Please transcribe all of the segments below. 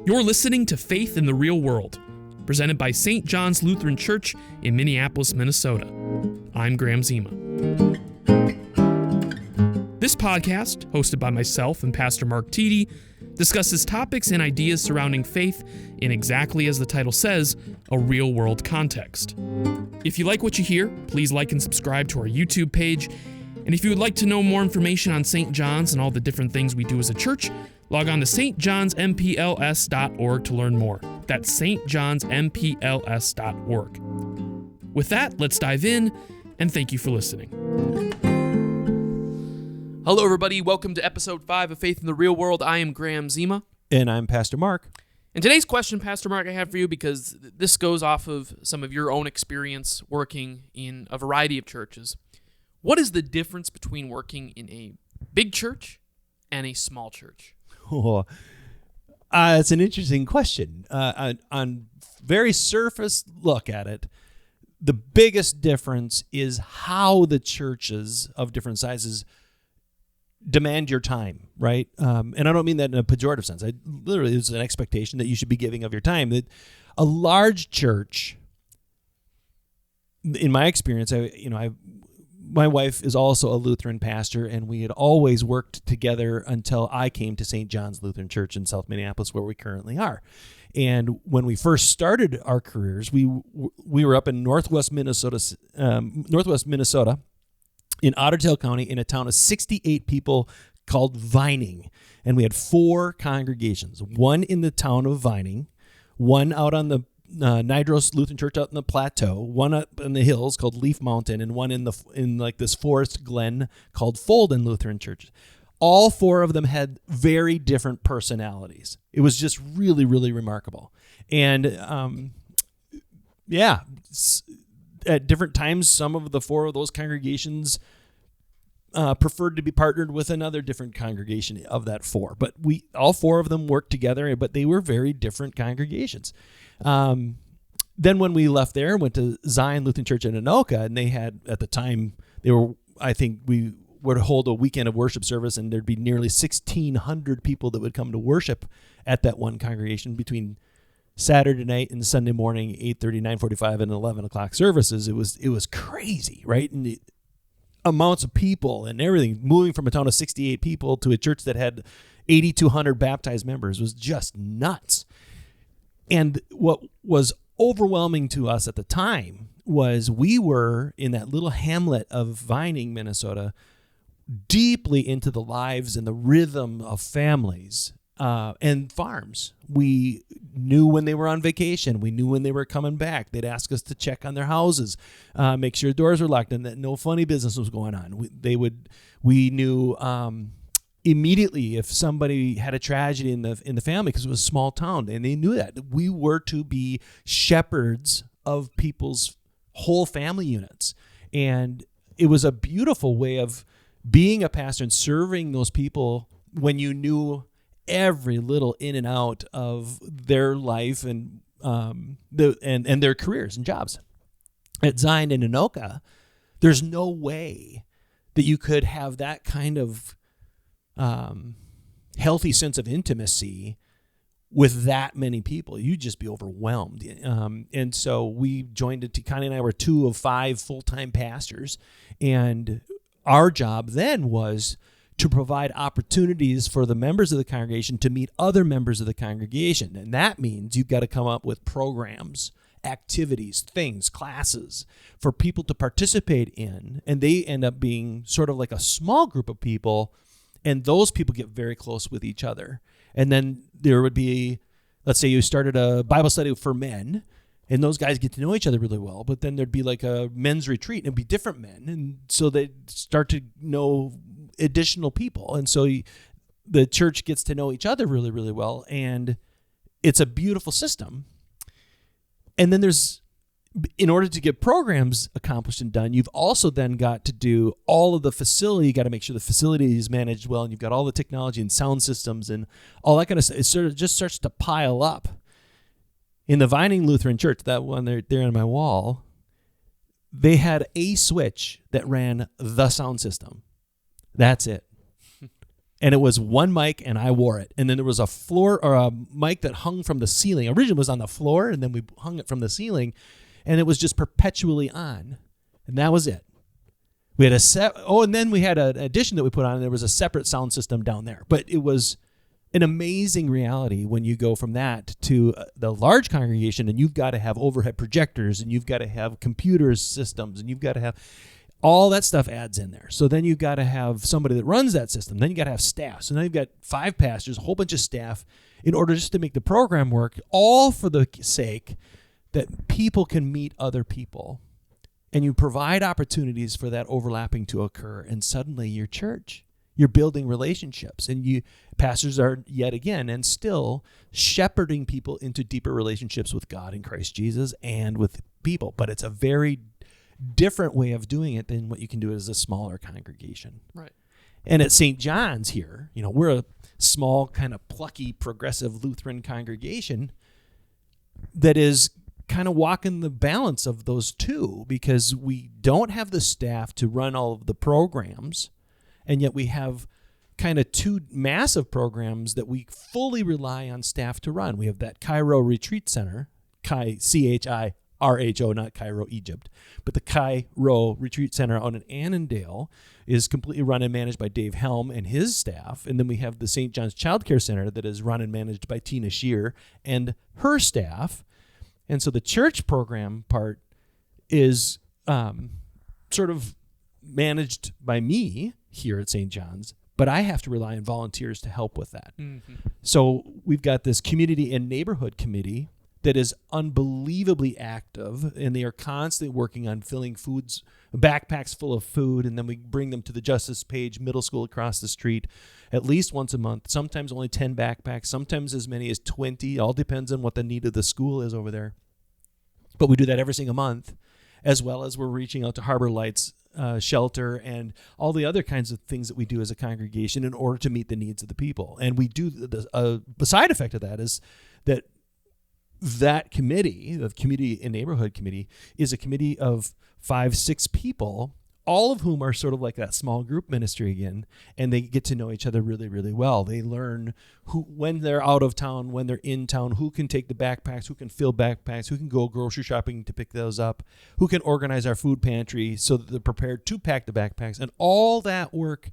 You're listening to Faith in the Real World, presented by St. John's Lutheran Church in Minneapolis, Minnesota. I'm Graham Zima. This podcast, hosted by myself and Pastor Mark Tiede, discusses topics and ideas surrounding faith in exactly as the title says, a real-world context. If you like what you hear, please like and subscribe to our YouTube page. And if you would like to know more information on St. John's and all the different things we do as a church, log on to stjohnsmpls.org to learn more. That's stjohnsmpls.org. With that, let's dive in, and thank you for listening. Hello, everybody. Welcome to episode 5 of Faith in the Real World. I am Graham Zima. And I'm Pastor Mark. And today's question, Pastor Mark, I have for you, because this goes off of some of your own experience working in a variety of churches. What is the difference between working in a big church and a small church? Oh, it's an interesting question. On very surface look at it, the biggest difference is how the churches of different sizes demand your time, right? And I don't mean that in a pejorative sense. Literally, there's an expectation that you should be giving of your time. That a large church, in my experience, my wife is also a Lutheran pastor, and we had always worked together until I came to St. John's Lutheran Church in South Minneapolis, where we currently are. And when we first started our careers, we were up in northwest Minnesota, in Otter Tail County, in a town of 68 people called Vining. And we had 4 congregations, one in the town of Vining, one out on the Nidros Lutheran Church out in the plateau, one up in the hills called Leaf Mountain, and one in this forest glen called Folden Lutheran Church. All 4 of them had very different personalities. It was just really, really remarkable. And at different times, some of the 4 of those congregations preferred to be partnered with another different congregation of that 4. But all 4 of them worked together, but they were very different congregations. Then when we left there, went to Zion Lutheran Church in Anoka, and they had, at the time, we would hold a weekend of worship service, and there'd be nearly 1,600 people that would come to worship at that one congregation between Saturday night and Sunday morning, 8:30, 9:45, and 11 o'clock services. It was crazy, right? And the amounts of people and everything, moving from a town of 68 people to a church that had 8,200 baptized members was just nuts. And what was overwhelming to us at the time was we were in that little hamlet of Vining, Minnesota, deeply into the lives and the rhythm of families and farms. We knew when they were on vacation. We knew when they were coming back. They'd ask us to check on their houses, make sure doors were locked and that no funny business was going on. We knew immediately if somebody had a tragedy in the family, because it was a small town, and they knew that. We were to be shepherds of people's whole family units. And it was a beautiful way of being a pastor and serving those people when you knew every little in and out of their life and their careers and jobs. At Zion and Anoka, there's no way that you could have that kind of healthy sense of intimacy with that many people. You'd just be overwhelmed. And so we joined it. Connie and I were 2 of 5 full-time pastors, and our job then was to provide opportunities for the members of the congregation to meet other members of the congregation. And that means you've got to come up with programs, activities, things, classes for people to participate in. And they end up being sort of like a small group of people, and those people get very close with each other. And then there would be, let's say you started a Bible study for men, and those guys get to know each other really well, but then there'd be like a men's retreat, and it'd be different men. And so they start to know additional people. And so the church gets to know each other really, really well. And it's a beautiful system. And then in order to get programs accomplished and done, you've also then got to do all of the facility. You got to make sure the facility is managed well, and you've got all the technology and sound systems and all that kind of stuff. It sort of just starts to pile up. In the Vining Lutheran Church, that one there on my wall, they had a switch that ran the sound system. That's it. And it was one mic, and I wore it. And then there was a floor or a mic that hung from the ceiling. Originally it was on the floor, and then we hung it from the ceiling, and it was just perpetually on. And that was it. We had and then we had an addition that we put on, and there was a separate sound system down there. But it was an amazing reality when you go from that to the large congregation, and you've got to have overhead projectors, and you've got to have computers systems, and you've got to have all that stuff adds in there. So then you've got to have somebody that runs that system. Then you got to have staff. So now you've got 5 pastors, a whole bunch of staff in order just to make the program work, all for the sake that people can meet other people. And you provide opportunities for that overlapping to occur. And suddenly your church, you're building relationships. And pastors are yet again and still shepherding people into deeper relationships with God in Christ Jesus and with people. But it's a very different way of doing it than what you can do as a smaller congregation. Right. And at St. John's here, we're a small, kind of plucky, progressive Lutheran congregation that is kind of walking the balance of those two, because we don't have the staff to run all of the programs, and yet we have kind of 2 massive programs that we fully rely on staff to run. We have that Cairo Retreat Center, CHIRHO, not Cairo, Egypt, but the Cairo Retreat Center out in Annandale is completely run and managed by Dave Helm and his staff. And then we have the St. John's Child Care Center that is run and managed by Tina Shear and her staff. And so the church program part is sort of managed by me here at St. John's, but I have to rely on volunteers to help with that. Mm-hmm. So we've got this community and neighborhood committee that is unbelievably active, and they are constantly working on filling backpacks full of food, and then we bring them to the Justice Page Middle School across the street at least once a month, sometimes only 10 backpacks, sometimes as many as 20, all depends on what the need of the school is over there. But we do that every single month, as well as we're reaching out to Harbor Lights shelter and all the other kinds of things that we do as a congregation in order to meet the needs of the people. And we do the side effect of that is that committee, the Community and Neighborhood Committee, is a committee of 5-6 people, all of whom are sort of like that small group ministry again, and they get to know each other really, really well. They learn when they're out of town, when they're in town, who can take the backpacks, who can fill backpacks, who can go grocery shopping to pick those up, who can organize our food pantry so that they're prepared to pack the backpacks, and all that work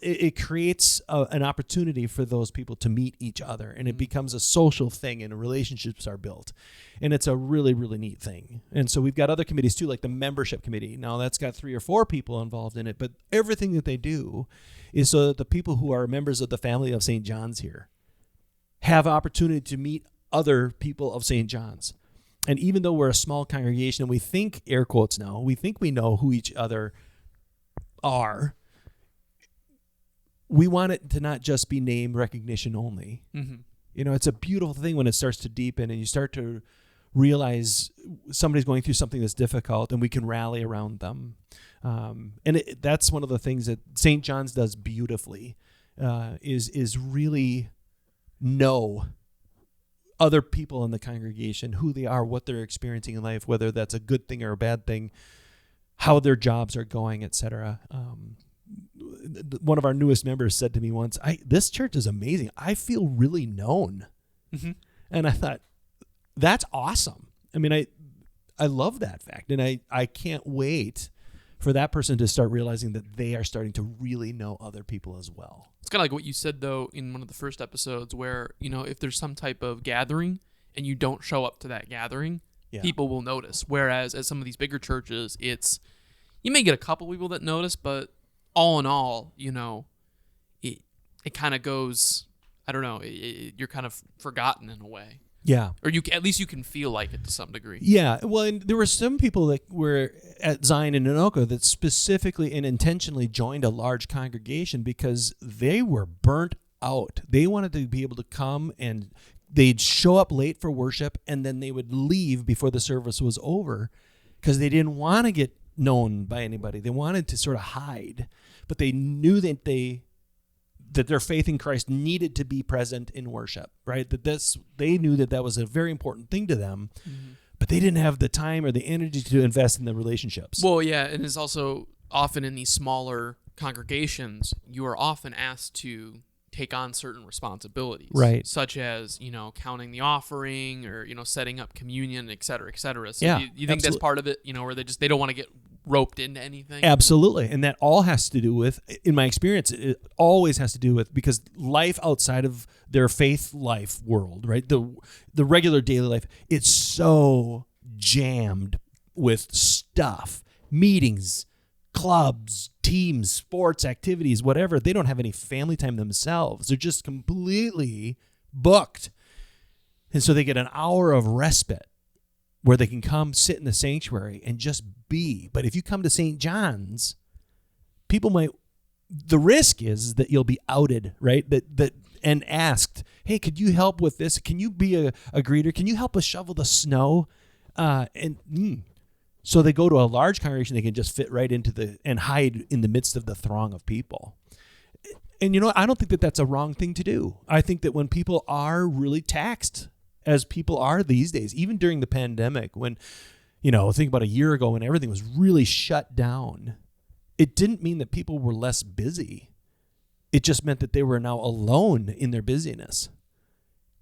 it creates an opportunity for those people to meet each other, and it becomes a social thing, and relationships are built, and it's a really, really neat thing. And so we've got other committees too, like the membership committee. Now that's got 3 or 4 people involved in it, but everything that they do is so that the people who are members of the family of St. John's here have opportunity to meet other people of St. John's. And even though we're a small congregation, and we think, air quotes now, we think we know who each other are, we want it to not just be name recognition only. Mm-hmm. It's a beautiful thing when it starts to deepen and you start to realize somebody's going through something that's difficult and we can rally around them. That's one of the things that St. John's does beautifully, is really know other people in the congregation, who they are, what they're experiencing in life, whether that's a good thing or a bad thing, how their jobs are going, etc. One of our newest members said to me once, this church is amazing. I feel really known. Mm-hmm. And I thought, that's awesome. I mean, I love that fact. And I can't wait for that person to start realizing that they are starting to really know other people as well. It's kind of like what you said, though, in one of the first episodes where, if there's some type of gathering and you don't show up to that gathering, people will notice. Whereas at some of these bigger churches, you may get a couple people that notice, but all in all, it kind of goes, I don't know, you're kind of forgotten in a way. Yeah. Or at least you can feel like it to some degree. Yeah. Well, and there were some people that were at Zion and Anoka that specifically and intentionally joined a large congregation because they were burnt out. They wanted to be able to come and they'd show up late for worship and then they would leave before the service was over because they didn't want to get known by anybody. They wanted to sort of hide, but they knew that their faith in Christ needed to be present in worship, right? They knew that was a very important thing to them, but they didn't have the time or the energy to invest in the relationships. Well, yeah, and it's also often in these smaller congregations, you are often asked to take on certain responsibilities, right? Such as, counting the offering, or, setting up communion, et cetera, et cetera. So Yeah, do you think that's part of it, where they don't want to get roped into anything? Absolutely. And that all has to do with, in my experience, it always has to do with, because life outside of their faith life world, right? The regular daily life, it's so jammed with stuff, meetings, clubs, teams, sports, activities, whatever. They don't have any family time themselves. They're just completely booked. And so they get an hour of respite where they can come sit in the sanctuary and just be. But if you come to St. John's, the risk is that you'll be outed, right? And asked, hey, could you help with this? Can you be a greeter? Can you help us shovel the snow? So they go to a large congregation, they can just fit right into and hide in the midst of the throng of people. And I don't think that that's a wrong thing to do. I think that when people are really taxed, as people are these days, even during the pandemic, when, think about a year ago when everything was really shut down, it didn't mean that people were less busy. It just meant that they were now alone in their busyness.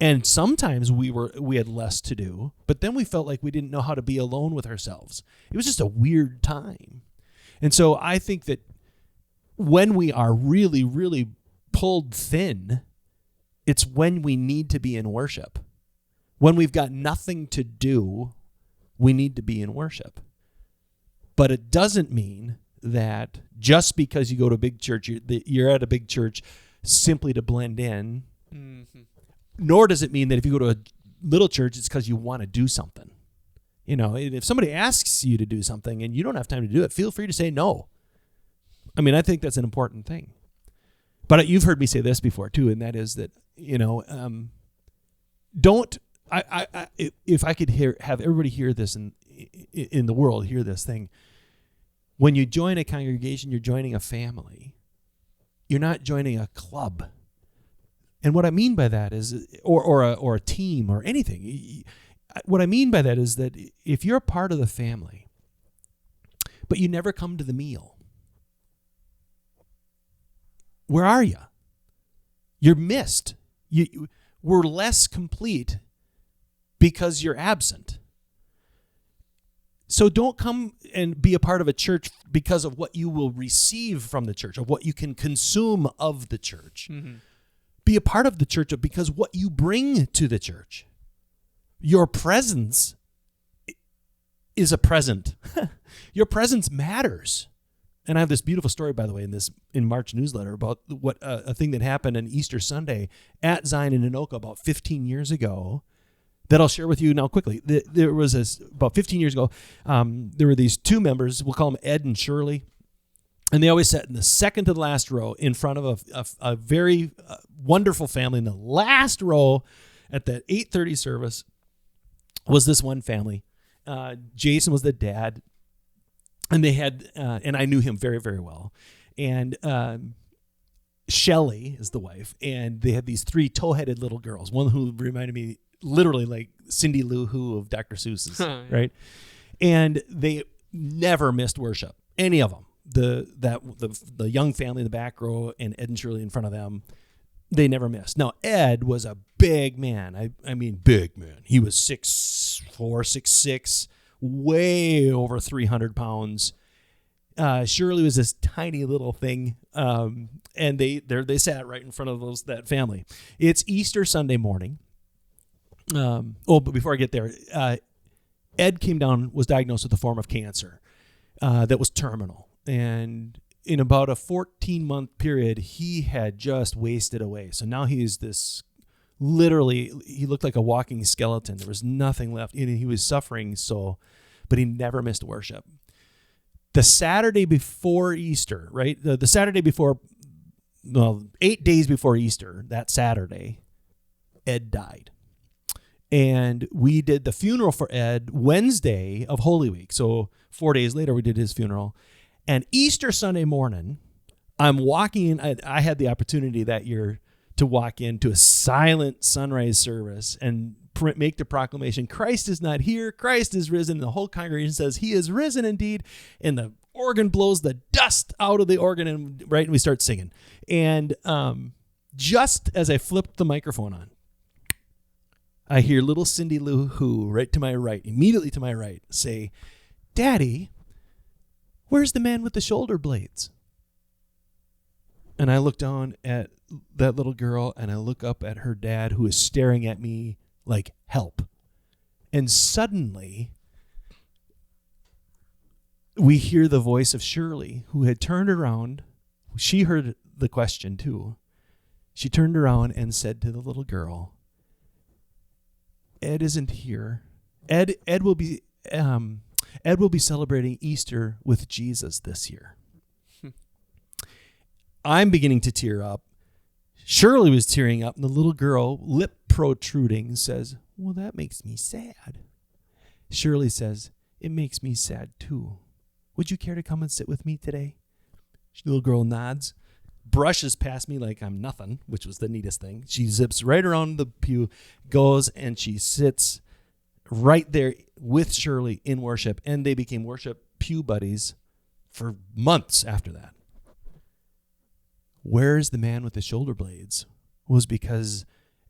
And sometimes we had less to do, but then we felt like we didn't know how to be alone with ourselves. It was just a weird time. And so I think that when we are really, really pulled thin, it's when we need to be in worship. When we've got nothing to do, we need to be in worship. But it doesn't mean that just because you go to a big church, you're at a big church simply to blend in. Mm-hmm. Nor does it mean that if you go to a little church, it's because you want to do something. If somebody asks you to do something and you don't have time to do it, feel free to say no. I think that's an important thing. But you've heard me say this before too, and that is that, if I could have everybody hear this in the world, hear this thing. When you join a congregation, you're joining a family. You're not joining a club. And what I mean by that is, or a team or anything. What I mean by that is that if you're a part of the family, but you never come to the meal, where are you? You're missed. We're less complete because you're absent. So don't come and be a part of a church because of what you will receive from the church, or what you can consume of the church. Mm-hmm. Be a part of the church because what you bring to the church. Your presence is a present. Your presence matters. And I have this beautiful story, by the way, in March newsletter about what a thing that happened on Easter Sunday at Zion in Anoka about 15 years ago that I'll share with you now quickly. There was about 15 years ago, there were these two members, we'll call them Ed and Shirley, and they always sat in the second to the last row in front of a very wonderful family. In the last row at the 8:30 service was this one family. Jason was the dad, and they had, and I knew him very, very well. And Shelley is the wife, and they had these three toe-headed little girls. One who reminded me literally like Cindy Lou Who of Dr. Seuss's, right? And they never missed worship, any of them. The young family in the back row and Ed and Shirley in front of them, they never missed. Now, Ed was a big man. I mean, big man. He was 6'4", 6'6", way over 300 pounds. Shirley was this tiny little thing, and they sat right in front of that family. It's Easter Sunday morning. But before I get there, Ed was diagnosed with a form of cancer that was terminal. And in about a 14-month period, he had just wasted away. So now he's he looked like a walking skeleton. There was nothing left. And he was suffering but he never missed worship. The Saturday before Easter, right? The Saturday before, 8 days before Easter, that Saturday, Ed died. And we did the funeral for Ed Wednesday of Holy Week. So 4 days later, we did his funeral. And Easter Sunday morning, I'm walking in. I had the opportunity that year to walk into a silent sunrise service and make the proclamation, Christ is not here, Christ is risen. And the whole congregation says, he is risen indeed. And the organ blows the dust out of the organ, and we start singing. And just as I flipped the microphone on, I hear little Cindy Lou Who immediately to my right, say, "Daddy, where's the man with the shoulder blades?" And I look down at that little girl, and I look up at her dad, who is staring at me like, "Help." And suddenly, we hear the voice of Shirley, who had turned around. She heard the question too. She turned around and said to the little girl, "Ed isn't here. Ed will be celebrating Easter with Jesus this year." I'm beginning to tear up. Shirley was tearing up, and the little girl, lip protruding, says, "Well, that makes me sad." Shirley says, "It makes me sad too. Would you care to come and sit with me today?" The little girl nods, brushes past me like I'm nothing, which was the neatest thing. She zips right around the pew, goes, and she sits right there with Shirley in worship, and they became worship pew buddies for months after that. Where's the man with the shoulder blades? Was because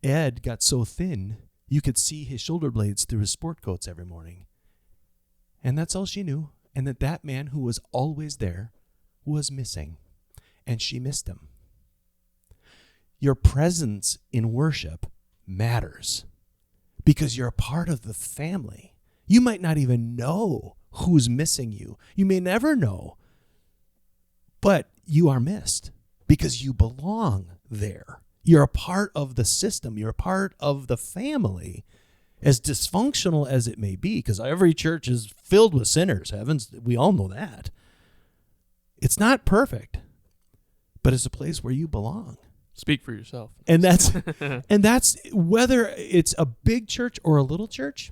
Ed got so thin, you could see his shoulder blades through his sport coats every morning. And that's all she knew. And that man who was always there was missing. And she missed him. Your presence in worship matters because you're a part of the family. You might not even know who's missing you. You may never know. But you are missed because you belong there. You're a part of the system. You're a part of the family, as dysfunctional as it may be, because every church is filled with sinners. Heavens, we all know that. It's not perfect, but it's a place where you belong. Speak for yourself. And that's whether it's a big church or a little church,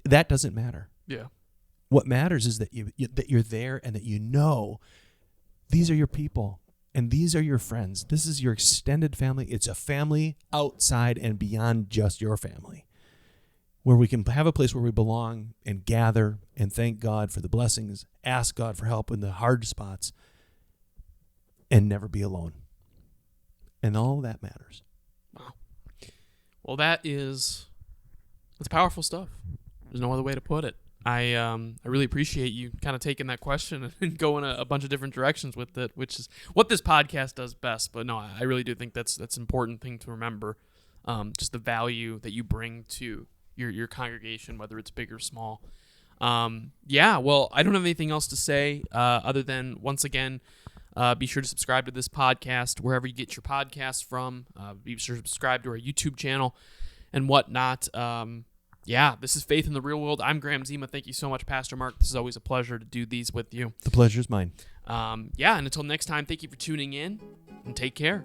that doesn't matter. Yeah. What matters is that you're there and that you know these are your people. And these are your friends. This is your extended family. It's a family outside and beyond just your family, where we can have a place where we belong and gather and thank God for the blessings, ask God for help in the hard spots, and never be alone. And all that matters. Wow. Well, that's powerful stuff. There's no other way to put it. I really appreciate you kind of taking that question and going a bunch of different directions with it, which is what this podcast does best. But no, I really do think that's an important thing to remember. Just the value that you bring to your congregation, whether it's big or small. Well, I don't have anything else to say other than, once again, be sure to subscribe to this podcast wherever you get your podcasts from. Be sure to subscribe to our YouTube channel and whatnot. This is Faith in the Real World. I'm Graham Zima. Thank you so much, Pastor Mark. This is always a pleasure to do these with you. The pleasure's mine. And until next time, thank you for tuning in, and take care.